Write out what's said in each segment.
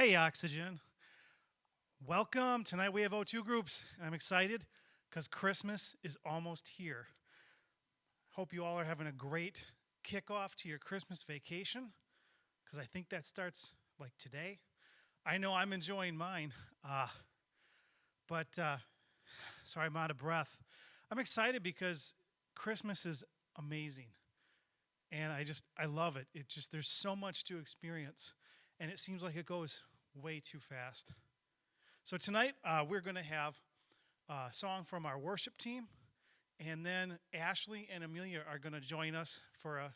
Hey, Oxygen. Welcome. Tonight we have O2 groups, and I'm excited because Christmas is almost here. Hope you all are having a great kickoff to your Christmas vacation because I think that starts like today. I know I'm enjoying mine, but sorry, I'm out of breath. I'm excited because Christmas is amazing, and I love it. There's so much to experience, and it seems like it goes way too fast. So tonight we're going to have a song from our worship team, and then Ashley and Amelia are going to join us for a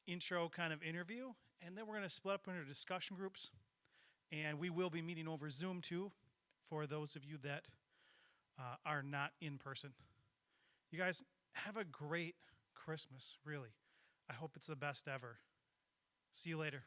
intro kind of interview, and then we're going to split up into discussion groups, and we will be meeting over Zoom too for those of you that are not in person. You guys have a great Christmas, really. I hope it's the best ever. See you later.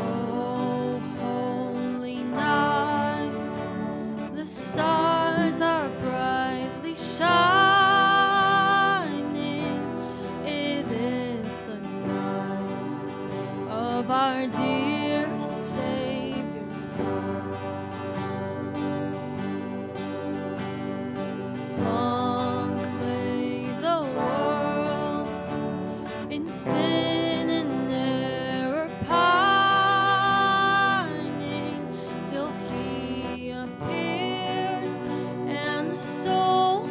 Oh, holy night, the stars are brightly shining. It is the night of our dear Savior's birth. Long lay the world in sin and error pining, till He appeared and the soul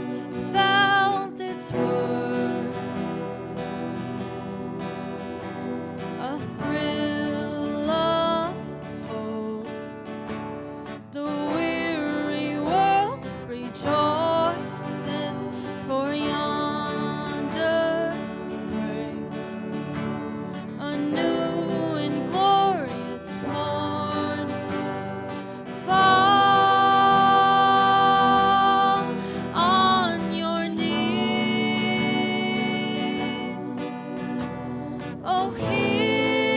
felt its worth. A thrill of hope, the weary world rejoices, for yonder breaks a new and glorious morn. Fall on your knees. Oh, hear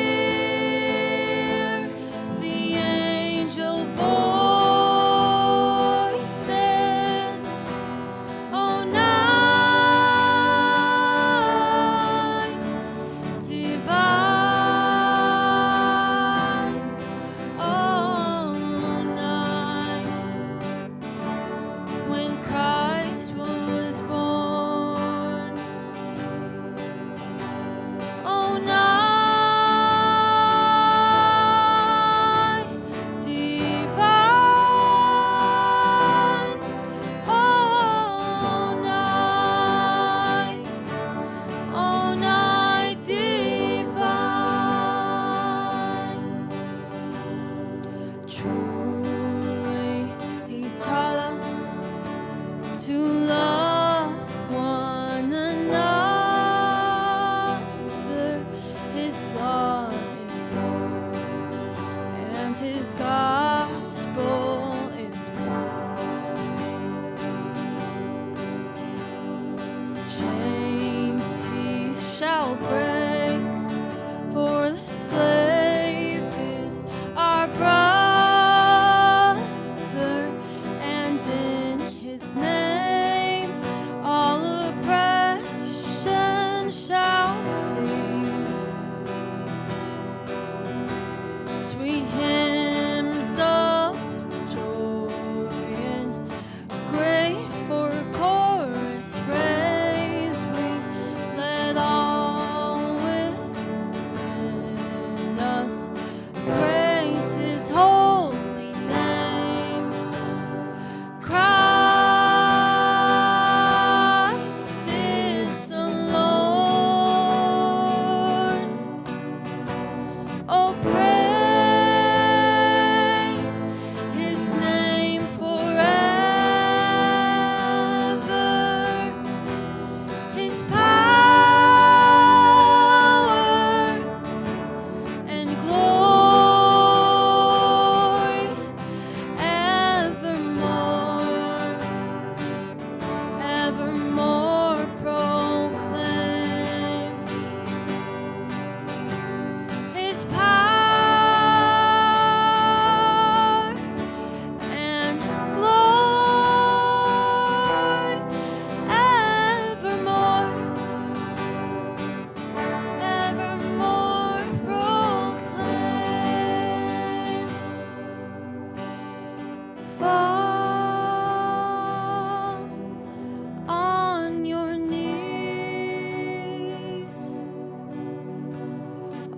the angel voices. Oh, night divine. Oh, night when Christ was born. Oh, night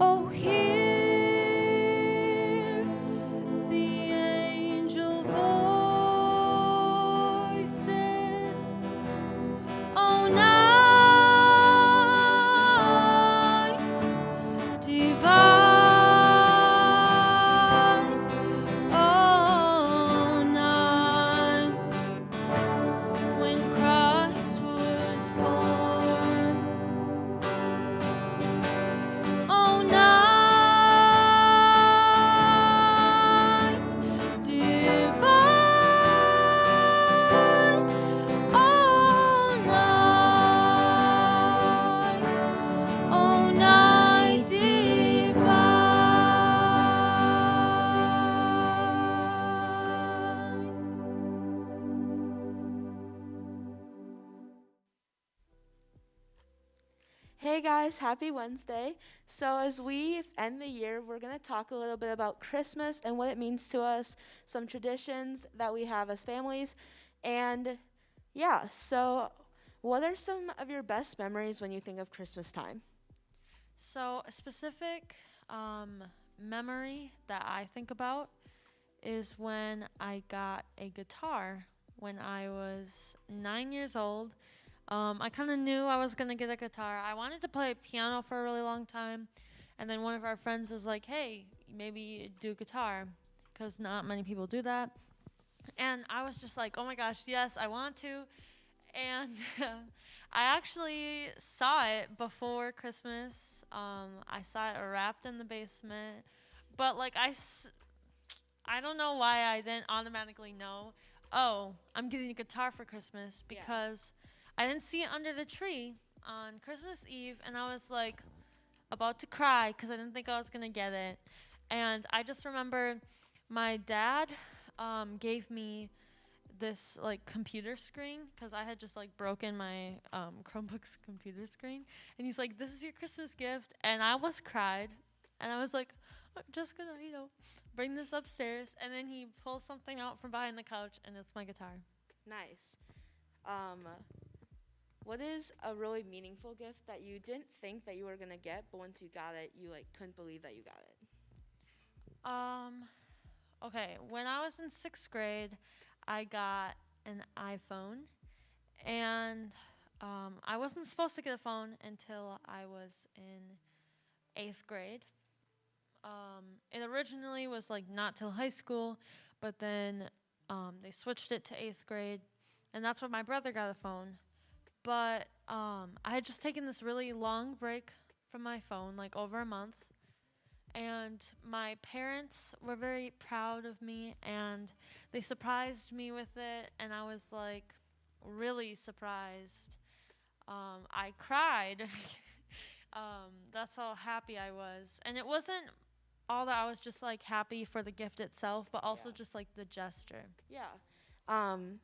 Oh, hear the angel voices. Oh, night divine. Oh, night when Christ was born. Oh, night divine. Oh, night divine. Hey guys, happy Wednesday. So, as we end the year, we're going to talk a little bit about Christmas and what it means to us, some traditions that we have as families. And yeah, so what are some of your best memories when you think of Christmas time? So, a specific memory that I think about is when I got a guitar when I was 9 years old. I kind of knew I was going to get a guitar. I wanted to play piano for a really long time. And then one of our friends was like, hey, maybe do guitar, because not many people do that. And I was just like, oh my gosh, yes, I want to. And I actually saw it before Christmas. I saw it wrapped in the basement. But like I don't know why I didn't automatically know, oh, I'm getting a guitar for Christmas, Yeah. because I didn't see it under the tree on Christmas Eve, and I was like about to cry because I didn't think I was going to get it. And I just remember my dad gave me this like computer screen because I had just like broken my Chromebook's computer screen, and he's like, "This is your Christmas gift," and I was cried, and I was like, "I'm just gonna, bring this upstairs," and then he pulls something out from behind the couch, and it's my guitar. Nice. Um, what is a really meaningful gift that you didn't think that you were going to get, but once you got it, you like couldn't believe that you got it? Okay, when I was in 6th grade, I got an iPhone, and I wasn't supposed to get a phone until I was in 8th grade. It originally was like not till high school, but then they switched it to 8th grade, and that's when my brother got a phone. But I had just taken this really long break from my phone, like over a month, and my parents were very proud of me, and they surprised me with it, and I was like really surprised. I cried. That's how happy I was, and it wasn't all that. I was just like happy for the gift itself, but also Yeah. just like the gesture. Yeah. Um,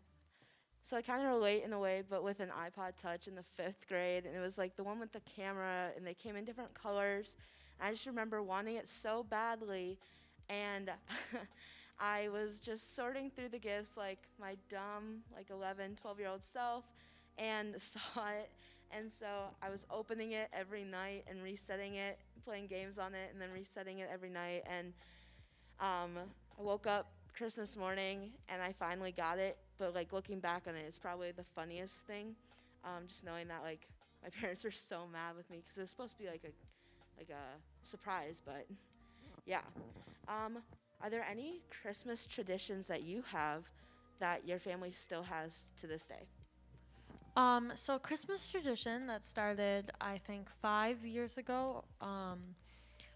so I kind of relate in a way, but with an iPod Touch in the 5th grade, and it was like the one with the camera, and they came in different colors. I just remember wanting it so badly, and I was just sorting through the gifts like my dumb, like 11, 12-year-old self, and saw it. And so I was opening it every night and resetting it, playing games on it, and then resetting it every night. And I woke up Christmas morning and I finally got it. But like looking back on it, it's probably the funniest thing. Just knowing that like my parents are so mad with me because it was supposed to be like a surprise. But yeah. Are there any Christmas traditions that you have that your family still has to this day? So Christmas tradition that started, I think, 5 years ago,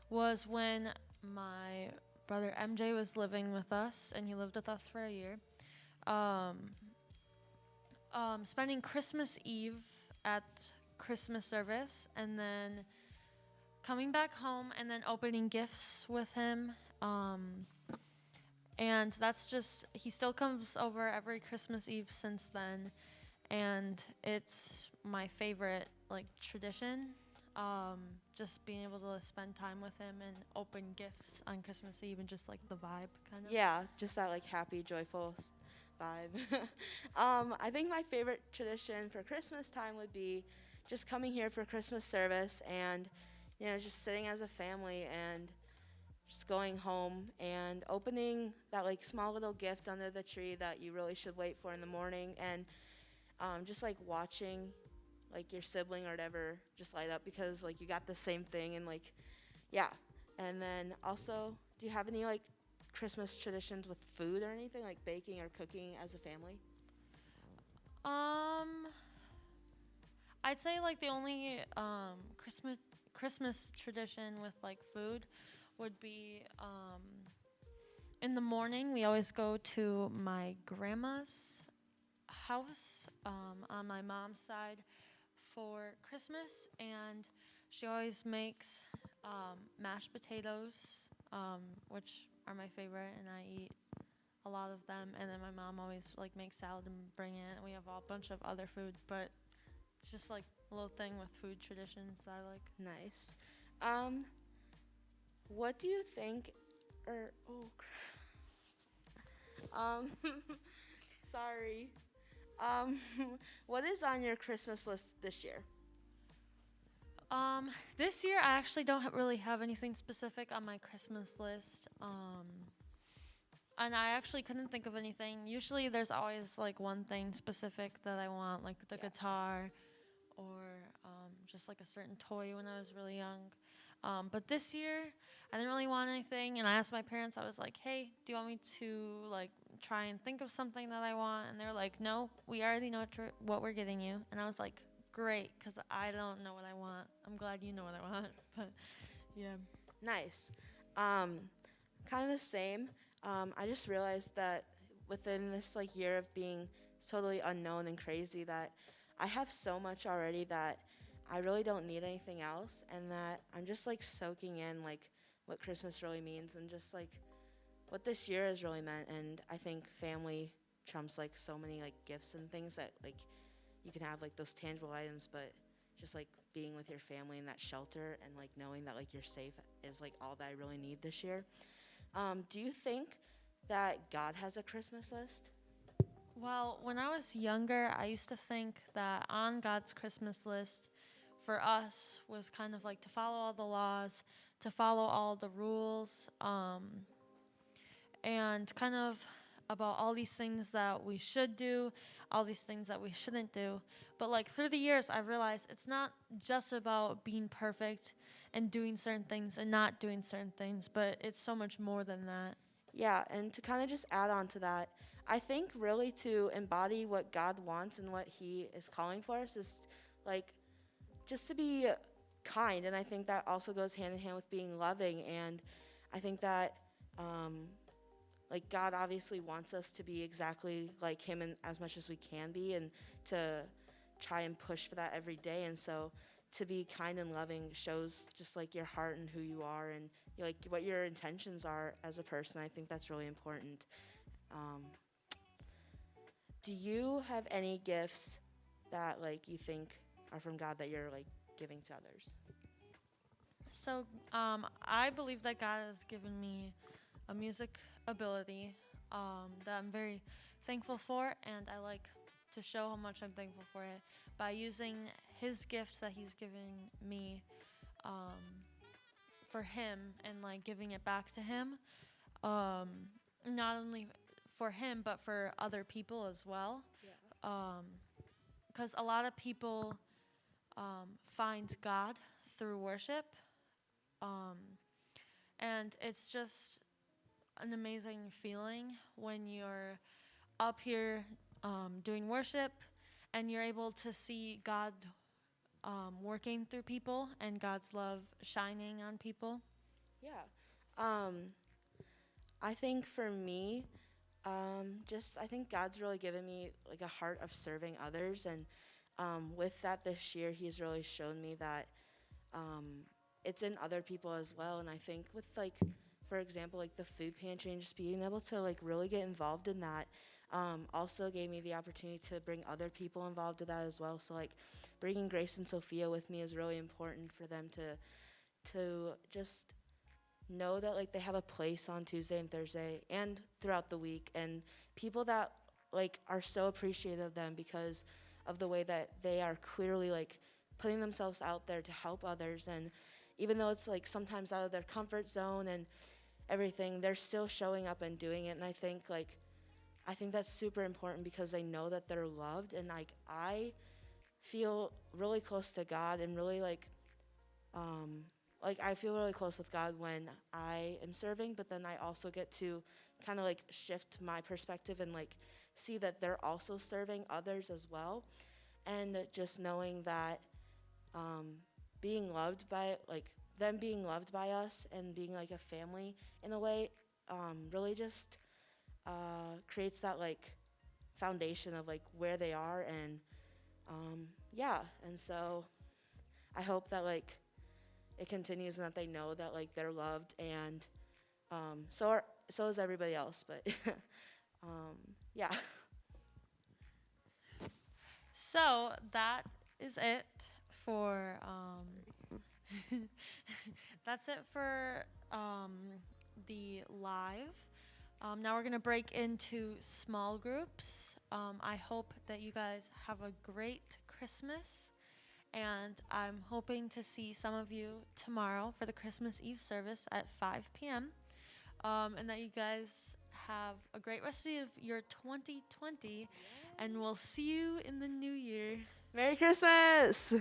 was when my brother MJ was living with us, and he lived with us for a year. Um, Spending Christmas Eve at Christmas service, and then coming back home, and then opening gifts with him. And that's just, he still comes over every Christmas Eve since then, and it's my favorite like tradition. Just being able to spend time with him and open gifts on Christmas Eve, and just like the vibe kind of. Yeah, just that like happy, joyful vibe. I think my favorite tradition for Christmas time would be just coming here for Christmas service and just sitting as a family and just going home and opening that like small little gift under the tree that you really should wait for in the morning, and just like watching like your sibling or whatever just light up because like you got the same thing, and like yeah. And then also, do you have any like Christmas traditions with food or anything like baking or cooking as a family? Um, I'd say like the only Christmas tradition with like food would be in the morning we always go to my grandma's house on my mom's side for Christmas, and she always makes mashed potatoes, which are my favorite, and I eat a lot of them. And then my mom always like makes salad and bring it. And we have a bunch of other food, but it's just like a little thing with food traditions that I like. Nice. Um, what do you think, or sorry. Um, what is on your Christmas list this year? This year I actually don't really have anything specific on my Christmas list. And I actually couldn't think of anything. Usually there's always like one thing specific that I want, like the guitar or just like a certain toy when I was really young. But this year I didn't really want anything, and I asked my parents, I was like, hey, do you want me to like try and think of something that I want? And they were like, no, we already know what we're getting you. And I was like, great, because I don't know what I want. I'm glad you know what I want. But yeah. Nice. Kind of the same. I just realized that within this like year of being totally unknown and crazy, that I have so much already that I really don't need anything else, and that I'm just like soaking in like what Christmas really means and just like what this year has really meant. And I think family trumps like so many like gifts and things that like you can have like those tangible items, but just like being with your family in that shelter and like knowing that like you're safe is like all that I really need this year. Do you think that God has a Christmas list? Well, when I was younger, I used to think that on God's Christmas list for us was kind of like to follow all the laws, to follow all the rules, and kind of about all these things that we should do, all these things that we shouldn't do. But like through the years, I realized it's not just about being perfect and doing certain things and not doing certain things, but it's so much more than that. Yeah, and to kind of just add on to that, I think really to embody what God wants and what He is calling for us is like just to be kind. And I think that also goes hand in hand with being loving. And I think that like God obviously wants us to be exactly like Him and as much as we can be, and to try and push for that every day. And so to be kind and loving shows just like your heart and who you are, and like what your intentions are as a person. I think that's really important. Um, do you have any gifts that like you think are from God that you're like giving to others? So I believe that God has given me a music ability that I'm very thankful for, and I like to show how much I'm thankful for it by using His gift that He's given me for Him, and like giving it back to Him, not only for Him but for other people as well. Yeah. Because a lot of people find God through worship, and it's just an amazing feeling when you're up here doing worship and you're able to see God working through people and God's love shining on people. Yeah. I think for me, just I think God's really given me like a heart of serving others, and with that this year, He's really shown me that it's in other people as well. And I think with like, for example, like the food pantry and just being able to like really get involved in that, also gave me the opportunity to bring other people involved in that as well. So like bringing Grace and Sophia with me is really important for them to just know that like they have a place on Tuesday and Thursday and throughout the week, and people that like are so appreciative of them because of the way that they are clearly like putting themselves out there to help others. And even though it's like sometimes out of their comfort zone and everything, they're still showing up and doing it. And I think that's super important because they know that they're loved. And like I feel really close to God and really like I feel really close with God when I am serving, but then I also get to kind of like shift my perspective and like see that they're also serving others as well. And just knowing that being loved by like them being loved by us and being like a family in a way really just creates that like foundation of like where they are. And yeah, and so I hope that like it continues and that they know that like they're loved. And so is everybody else, but yeah. So that is it for that's it for the live. Now we're gonna break into small groups. I hope that you guys have a great Christmas, and I'm hoping to see some of you tomorrow for the Christmas Eve service at 5 p.m. And that you guys have a great rest of your 2020, and we'll see you in the new year. Merry Christmas!